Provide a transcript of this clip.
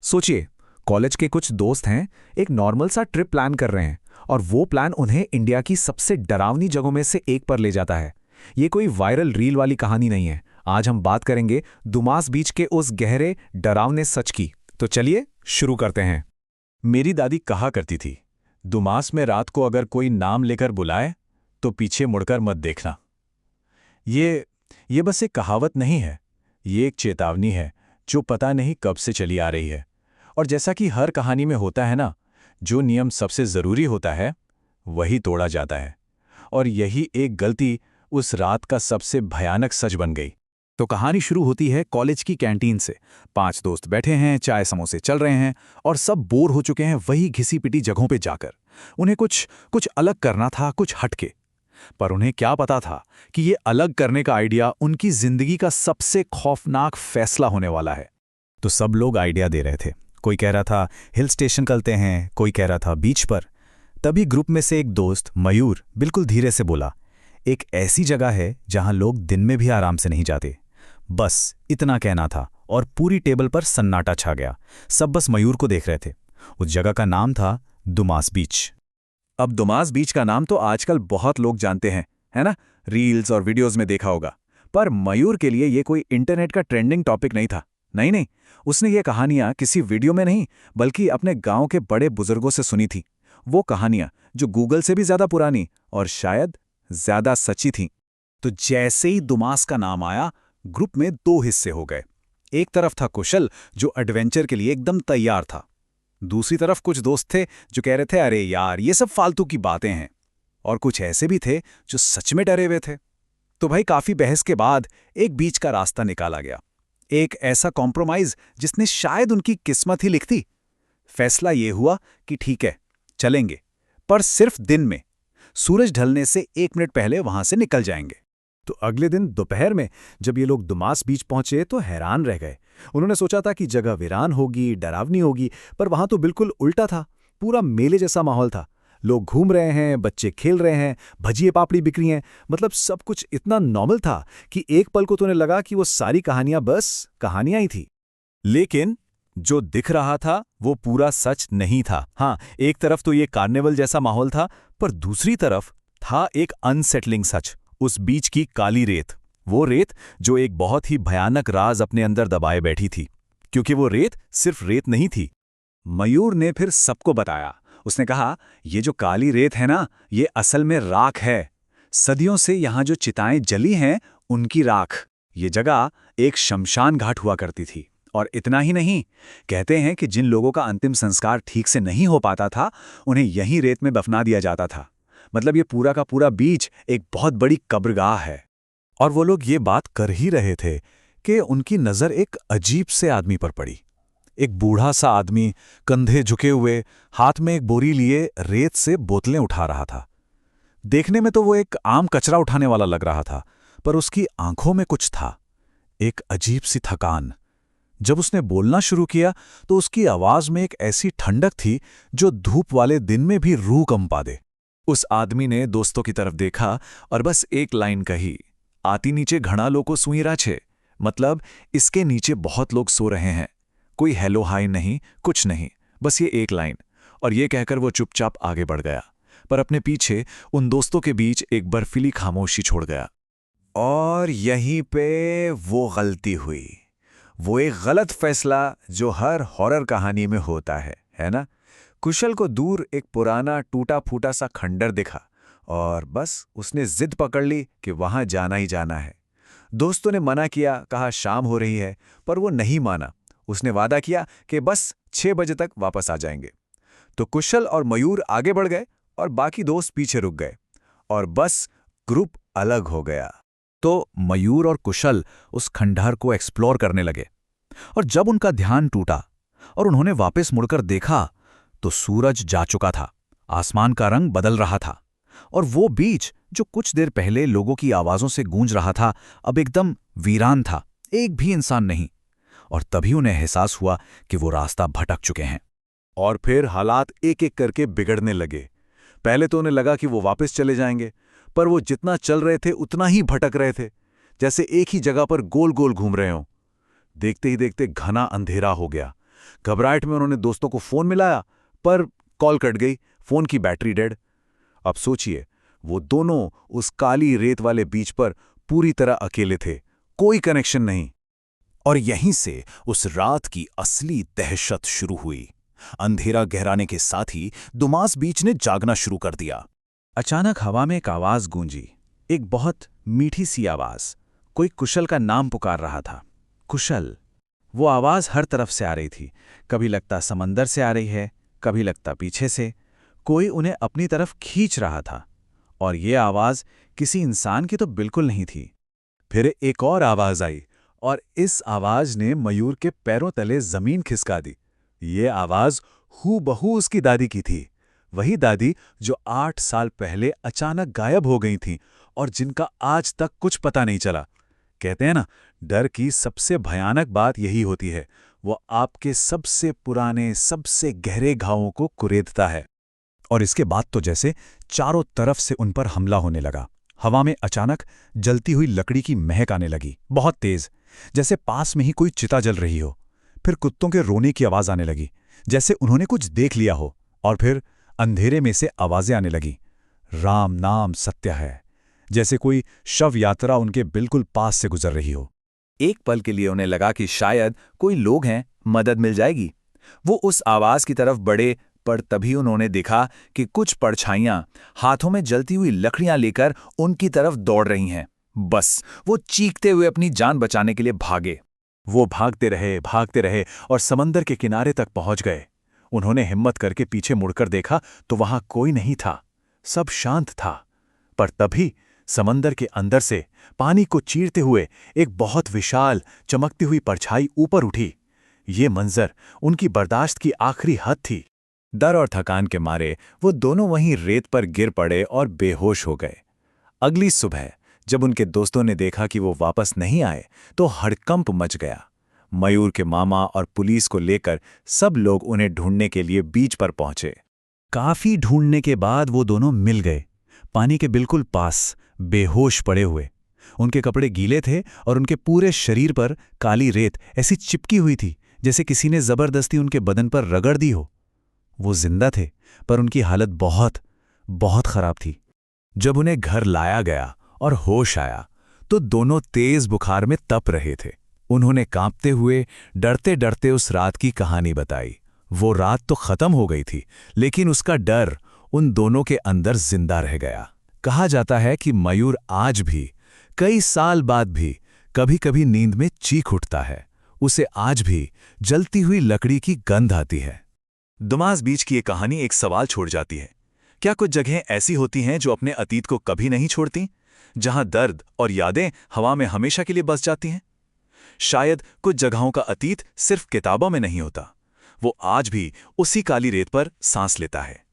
सोचिए, कॉलेज के कुछ दोस्त हैं, एक नॉर्मल सा ट्रिप प्लान कर रहे हैं और वो प्लान उन्हें इंडिया की सबसे डरावनी जगहों में से एक पर ले जाता है। ये कोई वायरल रील वाली कहानी नहीं है। आज हम बात करेंगे दुमास बीच के उस गहरे डरावने सच की। तो चलिए शुरू करते हैं। मेरी दादी कहा करती थी, दुमास में रात को अगर कोई नाम लेकर बुलाए तो पीछे मुड़कर मत देखना। ये बस एक कहावत नहीं है, ये एक चेतावनी है जो पता नहीं कब से चली आ रही है। और जैसा कि हर कहानी में होता है ना, जो नियम सबसे ज़रूरी होता है वही तोड़ा जाता है। और यही एक गलती उस रात का सबसे भयानक सच बन गई। तो कहानी शुरू होती है कॉलेज की कैंटीन से। 5 दोस्त बैठे हैं, चाय समोसे चल रहे हैं और सब बोर हो चुके हैं वही घिसी पिटी जगहों पे जाकर। उन्हें कुछ अलग करना था, कुछ हटके। पर उन्हें क्या पता था कि ये अलग करने का आइडिया उनकी जिंदगी का सबसे खौफनाक फैसला होने वाला है। तो सब लोग आइडिया दे रहे थे। कोई कह रहा था हिल स्टेशन चलते हैं, कोई कह रहा था बीच पर। तभी ग्रुप में से एक दोस्त मयूर बिल्कुल धीरे से बोला, एक ऐसी जगह है जहां लोग दिन में भी आराम से नहीं जाते। बस इतना कहना था और पूरी टेबल पर सन्नाटा छा गया। सब बस मयूर को देख रहे थे। उस जगह का नाम था दुमास बीच। अब दुमास बीच का नाम तो आजकल बहुत लोग जानते हैं, है ना? रील्स और वीडियोस में देखा होगा। पर मयूर के लिए ये कोई इंटरनेट का ट्रेंडिंग टॉपिक नहीं था। नहीं, उसने ये कहानियां किसी वीडियो में नहीं बल्कि अपने गांव के बड़े बुजुर्गों से सुनी थी। वो कहानियां जो गूगल से भी ज्यादा पुरानी और शायद ज्यादा सच्ची थीं। तो जैसे ही दुमास का नाम आया, ग्रुप में 2 हिस्से हो गए। एक तरफ था कुशल, जो एडवेंचर के लिए एकदम तैयार था। दूसरी तरफ कुछ दोस्त थे जो कह रहे थे, अरे यार ये सब फालतू की बातें हैं। और कुछ ऐसे भी थे जो सच में डरे हुए थे। तो भाई काफी बहस के बाद एक बीच का रास्ता निकाला गया। एक ऐसा कॉम्प्रोमाइज जिसने शायद उनकी किस्मत ही लिख दी। फैसला ये हुआ कि ठीक है, चलेंगे, पर सिर्फ दिन में। सूरज ढलने से 1 मिनट पहले वहां से निकल जाएंगे। तो अगले दिन दोपहर में जब ये लोग दुमास बीच पहुंचे तो हैरान रह गए। उन्होंने सोचा था कि जगह वीरान होगी, डरावनी होगी, पर वहां तो बिल्कुल उल्टा था। पूरा मेले जैसा माहौल था। लोग घूम रहे हैं, बच्चे खेल रहे हैं, भजिए पापड़ी बिक रही हैं। मतलब सब कुछ इतना नॉर्मल था कि एक पल को तो उन्हें लगा कि वो सारी कहानियां बस कहानियां ही थी। लेकिन जो दिख रहा था वो पूरा सच नहीं था। हाँ, एक तरफ तो ये कार्निवल जैसा माहौल था, पर दूसरी तरफ था एक अनसेटलिंग सच। उस बीच की काली रेत, वो रेत जो एक बहुत ही भयानक राज अपने अंदर दबाए बैठी थी। क्योंकि वो रेत सिर्फ रेत नहीं थी। मयूर ने फिर सबको बताया। उसने कहा, ये जो काली रेत है ना, ये असल में राख है। सदियों से यहां जो चिताएं जली हैं, उनकी राख। ये जगह एक शमशान घाट हुआ करती थी। और इतना ही नहीं, कहते हैं कि जिन लोगों का अंतिम संस्कार ठीक से नहीं हो पाता था, उन्हें यहीं रेत में दफना दिया जाता था। मतलब ये पूरा का पूरा बीच एक बहुत बड़ी कब्रगाह है। और वो लोग ये बात कर ही रहे थे कि उनकी नज़र एक अजीब से आदमी पर पड़ी। एक बूढ़ा सा आदमी, कंधे झुके हुए, हाथ में एक बोरी लिए रेत से बोतलें उठा रहा था। देखने में तो वो एक आम कचरा उठाने वाला लग रहा था, पर उसकी आंखों में कुछ था, एक अजीब सी थकान। जब उसने बोलना शुरू किया तो उसकी आवाज में एक ऐसी ठंडक थी जो धूप वाले दिन में भी रूह कंपा दे। उस आदमी ने दोस्तों की तरफ देखा और बस एक लाइन कही, आती नीचे घना लोग को सुई राछे। मतलब इसके नीचे बहुत लोग सो रहे हैं। कोई हेलो हाय नहीं, कुछ नहीं, बस ये एक लाइन। और ये कहकर वो चुपचाप आगे बढ़ गया, पर अपने पीछे उन दोस्तों के बीच एक बर्फीली खामोशी छोड़ गया। और यहीं पे वो गलती हुई। वो एक गलत फैसला जो हर हॉरर कहानी में होता है ना? कुशल को दूर एक पुराना टूटा फूटा सा खंडर दिखा और बस उसने जिद पकड़ ली कि वहां जाना ही जाना है। दोस्तों ने मना किया, कहा शाम हो रही है, पर वो नहीं माना। उसने वादा किया कि बस 6 बजे तक वापस आ जाएंगे। तो कुशल और मयूर आगे बढ़ गए और बाकी दोस्त पीछे रुक गए और बस ग्रुप अलग हो गया। तो मयूर और कुशल उस खंडहर को एक्सप्लोर करने लगे। और जब उनका ध्यान टूटा और उन्होंने वापस मुड़कर देखा तो सूरज जा चुका था, आसमान का रंग बदल रहा था और वो बीच जो कुछ देर पहले लोगों की आवाजों से गूंज रहा था, अब एकदम वीरान था, एक भी इंसान नहीं। और तभी उन्हें एहसास हुआ कि वो रास्ता भटक चुके हैं। और फिर हालात एक एक करके बिगड़ने लगे। पहले तो उन्हें लगा कि वो वापस चले जाएंगे, पर वो जितना चल रहे थे उतना ही भटक रहे थे, जैसे एक ही जगह पर गोल गोल घूम रहे हों। देखते ही देखते घना अंधेरा हो गया। घबराहट में उन्होंने दोस्तों को फोन मिलाया, पर कॉल कट गई, फोन की बैटरी डेड। अब सोचिए, वो दोनों उस काली रेत वाले बीच पर पूरी तरह अकेले थे, कोई कनेक्शन नहीं। और यहीं से उस रात की असली दहशत शुरू हुई। अंधेरा गहराने के साथ ही दुमास बीच ने जागना शुरू कर दिया। अचानक हवा में एक आवाज गूंजी, एक बहुत मीठी सी आवाज। कोई कुशल का नाम पुकार रहा था। कुशल। वो आवाज हर तरफ से आ रही थी। कभी लगता समंदर से आ रही है, कभी लगता पीछे से। कोई उन्हें अपनी तरफ खींच रहा था। और ये आवाज किसी इंसान की तो बिल्कुल नहीं थी। फिर एक और आवाज आई, और इस आवाज ने मयूर के पैरों तले जमीन खिसका दी। ये आवाज हूबहू उसकी दादी की थी। वही दादी जो 8 साल पहले अचानक गायब हो गई थीं और जिनका आज तक कुछ पता नहीं चला। कहते हैं ना, डर की सबसे भयानक बात यही होती है, वो आपके सबसे पुराने, सबसे गहरे घावों को कुरेदता है। और इसके बाद तो जैसे चारों तरफ से उन पर हमला होने लगा। हवा में अचानक जलती हुई लकड़ी की महक आने लगी, बहुत तेज, जैसे पास में ही कोई चिता जल रही हो। फिर कुत्तों के रोने की आवाज आने लगी, जैसे उन्होंने कुछ देख लिया हो। और फिर अंधेरे में से आवाजें आने लगी, राम नाम सत्य है, जैसे कोई शव यात्रा उनके बिल्कुल पास से गुजर रही हो। एक पल के लिए उन्हें लगा कि शायद कोई लोग हैं, मदद मिल जाएगी। वो उस आवाज की तरफ बढ़े, पर तभी उन्होंने देखा कि कुछ परछाइयां हाथों में जलती हुई लकड़ियां लेकर उनकी तरफ दौड़ रही हैं। बस वो चीखते हुए अपनी जान बचाने के लिए भागे। वो भागते रहे और समंदर के किनारे तक पहुंच गए। उन्होंने हिम्मत करके पीछे मुड़कर देखा तो वहां कोई नहीं था, सब शांत था। पर तभी समंदर के अंदर से पानी को चीरते हुए एक बहुत विशाल, चमकती हुई परछाई ऊपर उठी। ये मंजर उनकी बर्दाश्त की आखिरी हद थी। डर और थकान के मारे वो दोनों वहीं रेत पर गिर पड़े और बेहोश हो गए। अगली सुबह जब उनके दोस्तों ने देखा कि वो वापस नहीं आए, तो हड़कंप मच गया। मयूर के मामा और पुलिस को लेकर सब लोग उन्हें ढूंढने के लिए बीच पर पहुंचे। काफी ढूंढने के बाद वो दोनों मिल गए, पानी के बिल्कुल पास, बेहोश पड़े हुए। उनके कपड़े गीले थे और उनके पूरे शरीर पर काली रेत ऐसी चिपकी हुई थी जैसे किसी ने जबरदस्ती उनके बदन पर रगड़ दी हो। वो जिंदा थे, पर उनकी हालत बहुत, बहुत खराब थी। जब उन्हें घर लाया गया और होश आया, तो दोनों तेज बुखार में तप रहे थे। उन्होंने कांपते हुए, डरते डरते उस रात की कहानी बताई। वो रात तो खत्म हो गई थी, लेकिन उसका डर उन दोनों के अंदर जिंदा रह गया। कहा जाता है कि मयूर आज भी, कई साल बाद भी, कभी-कभी नींद में चीख उठता है। उसे आज भी जलती हुई लकड़ी की गंध आती है। दुमास बीच की ये कहानी एक सवाल छोड़ जाती है। क्या कुछ जगहें ऐसी होती हैं जो अपने अतीत को कभी नहीं छोड़ती, जहां दर्द और यादें हवा में हमेशा के लिए बस जाती हैं? शायद कुछ जगहों का अतीत सिर्फ किताबों में नहीं होता, वो आज भी उसी काली रेत पर सांस लेता है।